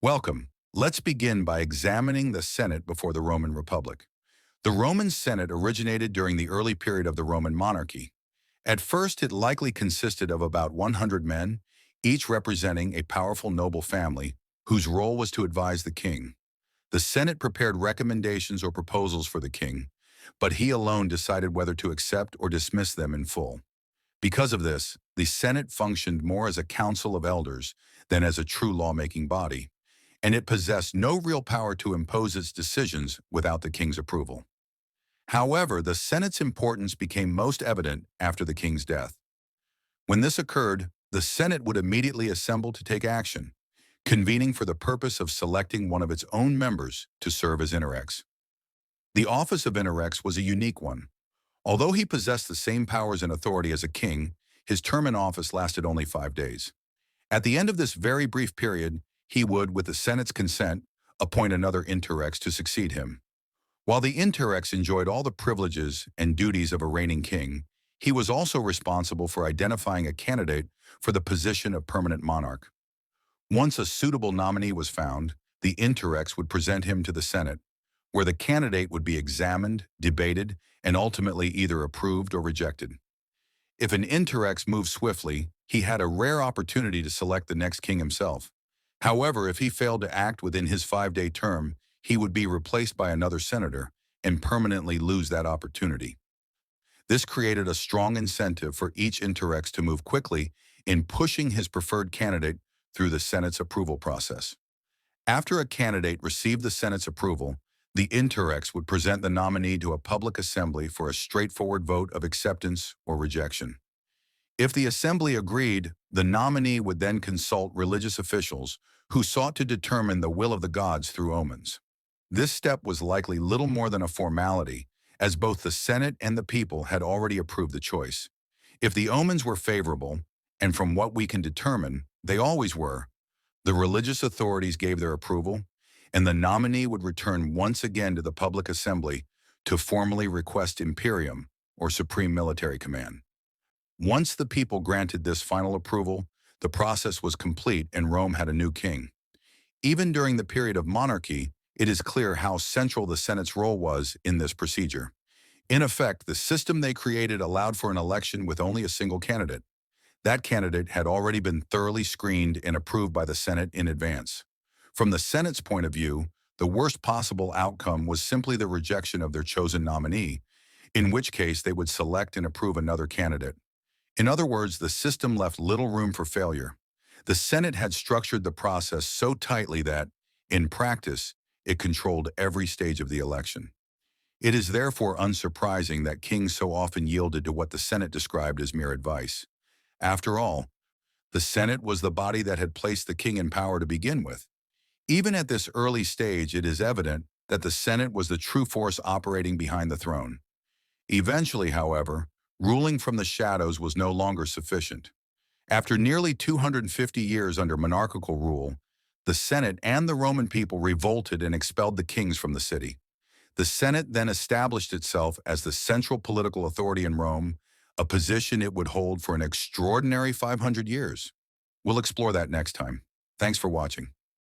Welcome. Let's begin by examining the Senate before the Roman Republic. The Roman Senate originated during the early period of the Roman monarchy. At first, it likely consisted of about 100 men, each representing a powerful noble family whose role was to advise the king. The Senate prepared recommendations or proposals for the king, but he alone decided whether to accept or dismiss them in full. Because of this, the Senate functioned more as a council of elders than as a true lawmaking body, and it possessed no real power to impose its decisions without the king's approval. However, the Senate's importance became most evident after the king's death. When this occurred, the Senate would immediately assemble to take action, convening for the purpose of selecting one of its own members to serve as Interrex. The office of Interrex was a unique one. Although he possessed the same powers and authority as a king, his term in office lasted only 5 days. At the end of this very brief period, he would, with the Senate's consent, appoint another Interrex to succeed him. While the Interrex enjoyed all the privileges and duties of a reigning king, he was also responsible for identifying a candidate for the position of permanent monarch. Once a suitable nominee was found, the Interrex would present him to the Senate, where the candidate would be examined, debated, and ultimately either approved or rejected. If an Interrex moved swiftly, he had a rare opportunity to select the next king himself. However, if he failed to act within his 5-day term, he would be replaced by another senator and permanently lose that opportunity. This created a strong incentive for each Interrex to move quickly in pushing his preferred candidate through the Senate's approval process. After a candidate received the Senate's approval, the Interrex would present the nominee to a public assembly for a straightforward vote of acceptance or rejection. If the assembly agreed, the nominee would then consult religious officials who sought to determine the will of the gods through omens. This step was likely little more than a formality, as both the Senate and the people had already approved the choice. If the omens were favorable, and from what we can determine, they always were, the religious authorities gave their approval, and the nominee would return once again to the public assembly to formally request imperium, or supreme military command. Once the people granted this final approval, the process was complete and Rome had a new king. Even during the period of monarchy, it is clear how central the Senate's role was in this procedure. In effect, the system they created allowed for an election with only a single candidate. That candidate had already been thoroughly screened and approved by the Senate in advance. From the Senate's point of view, the worst possible outcome was simply the rejection of their chosen nominee, in which case they would select and approve another candidate. In other words, the system left little room for failure. The Senate had structured the process so tightly that, in practice, it controlled every stage of the election. It is therefore unsurprising that kings so often yielded to what the Senate described as mere advice. After all, the Senate was the body that had placed the king in power to begin with. Even at this early stage, it is evident that the Senate was the true force operating behind the throne. Eventually, however, ruling from the shadows was no longer sufficient. After nearly 250 years under monarchical rule, the Senate and the Roman people revolted and expelled the kings from the city. The Senate then established itself as the central political authority in Rome, a position it would hold for an extraordinary 500 years. We'll explore that next time. Thanks for watching.